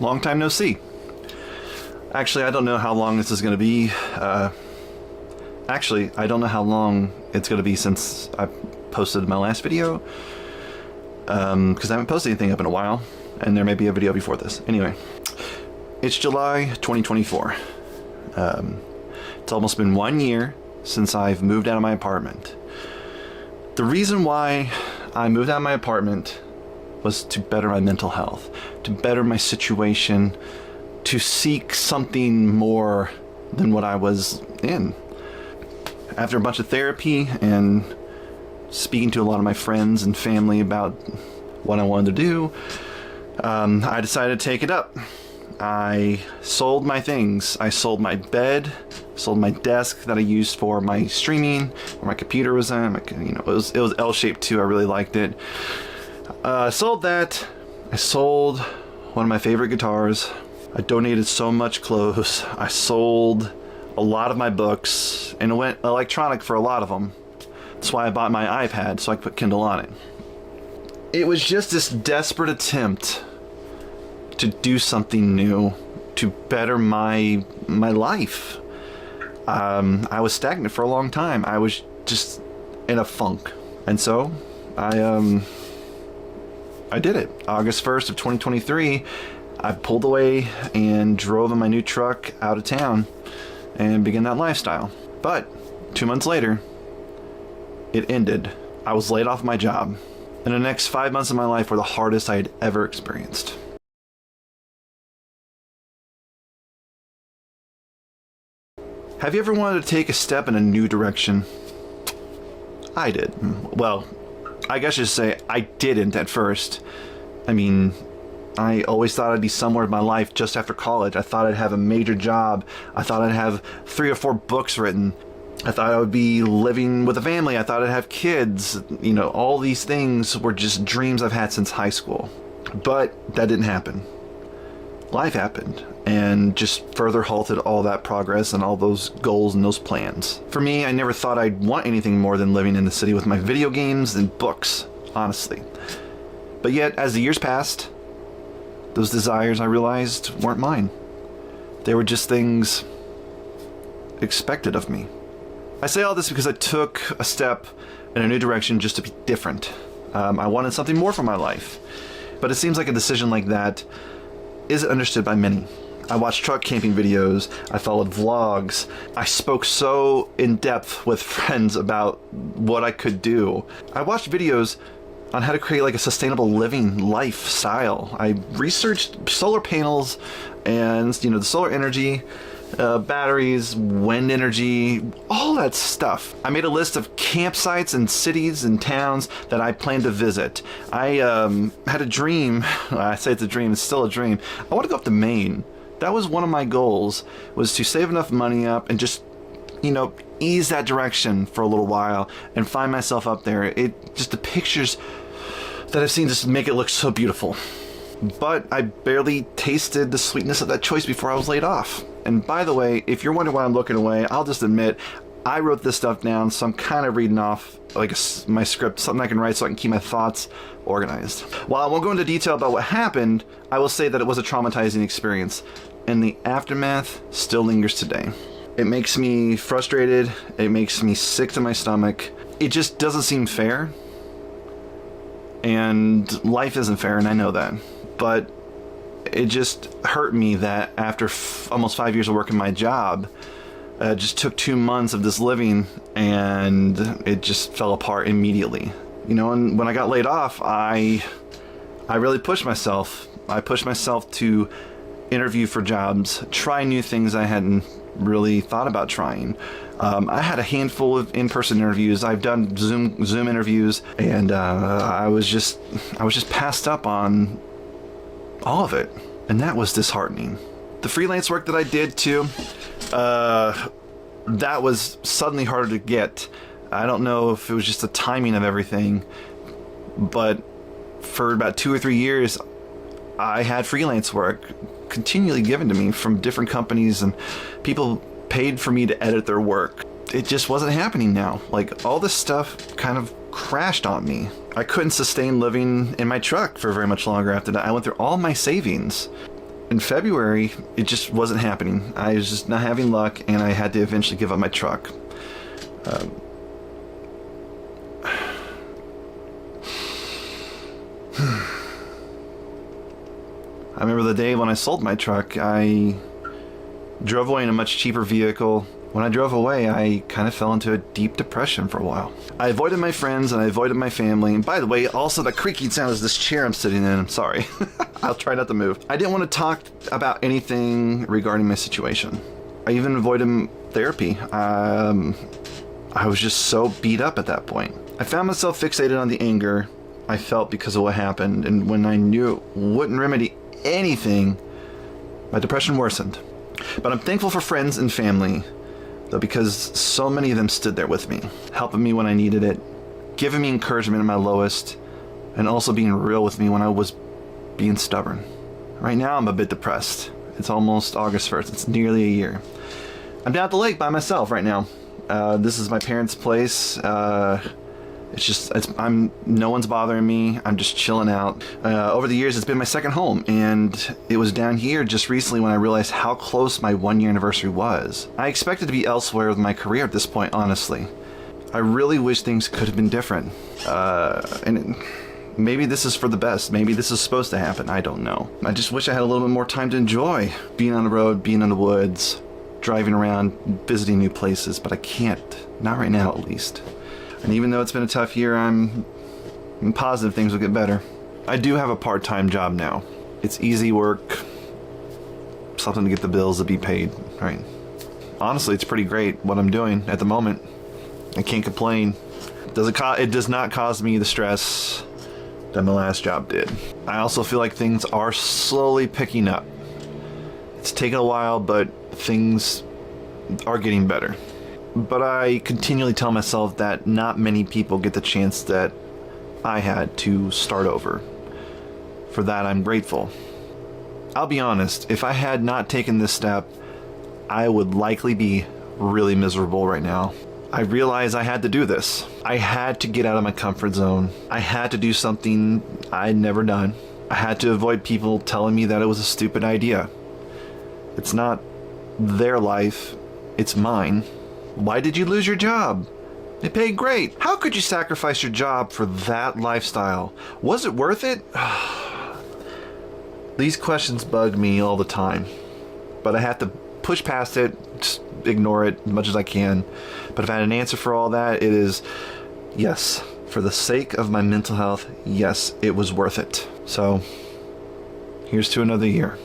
Long time no see. Actually, I don't know how long this is going to be. Actually, I don't know how long it's going to be since I posted my last video. Because I haven't posted anything up in a while. And there may be a video before this. Anyway, it's July 2024. It's almost been 1 year since I've moved out of my apartment. The reason why I moved out of my apartment was to better my mental health, to better my situation, to seek something more than what I was in. After a bunch of therapy and speaking to a lot of my friends and family about what I wanted to do, I decided to take it up. I sold my things. I sold my bed, sold my desk that I used for my streaming, where my computer was in. It was L-shaped too. I really liked it. I sold that. I sold one of my favorite guitars. I donated so much clothes. I sold a lot of my books, and it went electronic for a lot of them. That's why I bought my iPad, so I could put Kindle on it. It was just this desperate attempt to do something new, to better my life. I was stagnant for a long time. I was just in a funk, and so I did it. August 1st of 2023, I pulled away and drove in my new truck out of town and began that lifestyle. But 2 months later, it ended. I was laid off my job, and the next 5 months of my life were the hardest I had ever experienced. Have you ever wanted to take a step in a new direction? I did. Well, I guess I should say I didn't at first. I mean, I always thought I'd be somewhere in my life just after college. I thought I'd have a major job. I thought I'd have 3 or 4 books written. I thought I would be living with a family. I thought I'd have kids. You know, all these things were just dreams I've had since high school. But that didn't happen. Life happened and just further halted all that progress and all those goals and those plans. For me, I never thought I'd want anything more than living in the city with my video games and books, honestly. But yet, as the years passed, those desires I realized weren't mine. They were just things expected of me. I say all this because I took a step in a new direction just to be different. I wanted something more for my life. But it seems like a decision like that isn't understood by many. I watched truck camping videos, I followed vlogs, I spoke so in depth with friends about what I could do. I watched videos on how to create like a sustainable living lifestyle. I researched solar panels and, the solar energy, batteries, wind energy, all that stuff. I made a list of campsites and cities and towns that I plan to visit. I had a dream. I say it's a dream, it's still a dream. I want to go up to Maine. That was one of my goals, was to save enough money up and just, ease that direction for a little while and find myself up there. The pictures that I've seen just make it look so beautiful. But I barely tasted the sweetness of that choice before I was laid off. And by the way, if you're wondering why I'm looking away, I'll just admit, I wrote this stuff down, so I'm kind of reading off like my script, something I can write so I can keep my thoughts organized. While I won't go into detail about what happened, I will say that it was a traumatizing experience, and the aftermath still lingers today. It makes me frustrated, it makes me sick to my stomach. It just doesn't seem fair, and life isn't fair, and I know that. But it just hurt me that after almost 5 years of working my job, it just took 2 months of this living and it just fell apart immediately. And when I got laid off, I really pushed myself. I pushed myself to interview for jobs, try new things I hadn't really thought about trying. I had a handful of in-person interviews. I've done Zoom interviews, and I was just passed up on all of it, and that was disheartening. The freelance work that I did too, that was suddenly harder to get. I don't know if it was just the timing of everything, but for about 2 or 3 years, I had freelance work continually given to me from different companies, and people paid for me to edit their work. It just wasn't happening now. Like, all this stuff kind of crashed on me. I couldn't sustain living in my truck for very much longer after that. I went through all my savings. in February, it just wasn't happening. I was just not having luck, and I had to eventually give up my truck. I remember the day when I sold my truck. I drove away in a much cheaper vehicle. When I drove away, I kind of fell into a deep depression for a while. I avoided my friends and I avoided my family. And by the way, also the creaking sound is this chair I'm sitting in. I'm sorry. I'll try not to move. I didn't want to talk about anything regarding my situation. I even avoided therapy. I was just so beat up at that point. I found myself fixated on the anger I felt because of what happened. And when I knew it wouldn't remedy anything, my depression worsened. But I'm thankful for friends and family, though, because so many of them stood there with me, helping me when I needed it, giving me encouragement at my lowest, and also being real with me when I was being stubborn. Right now, I'm a bit depressed. It's almost August 1st. It's nearly a year. I'm down at the lake by myself right now. This is my parents' place. No one's bothering me. I'm just chilling out. Over the years, it's been my second home, and it was down here just recently when I realized how close my 1-year anniversary was. I expected to be elsewhere with my career at this point, honestly. I really wish things could have been different. Maybe this is for the best. Maybe this is supposed to happen. I don't know. I just wish I had a little bit more time to enjoy being on the road, being in the woods, driving around, visiting new places, but I can't. Not right now, at least. And even though it's been a tough year, I'm positive things will get better. I do have a part-time job now. It's easy work, something to get the bills to be paid, right? Honestly, it's pretty great what I'm doing at the moment. I can't complain. It does not cause me the stress that my last job did. I also feel like things are slowly picking up. It's taken a while, but things are getting better. But I continually tell myself that not many people get the chance that I had to start over. For that, I'm grateful. I'll be honest, if I had not taken this step, I would likely be really miserable right now. I realized I had to do this. I had to get out of my comfort zone. I had to do something I'd never done. I had to avoid people telling me that it was a stupid idea. It's not their life, it's mine. Why did you lose your job? It paid great. How could you sacrifice your job for that lifestyle? Was it worth it? These questions bug me all the time, but I have to push past it, just ignore it as much as I can. But if I had an answer for all that, it is yes. For the sake of my mental health, yes, it was worth it. So, here's to another year.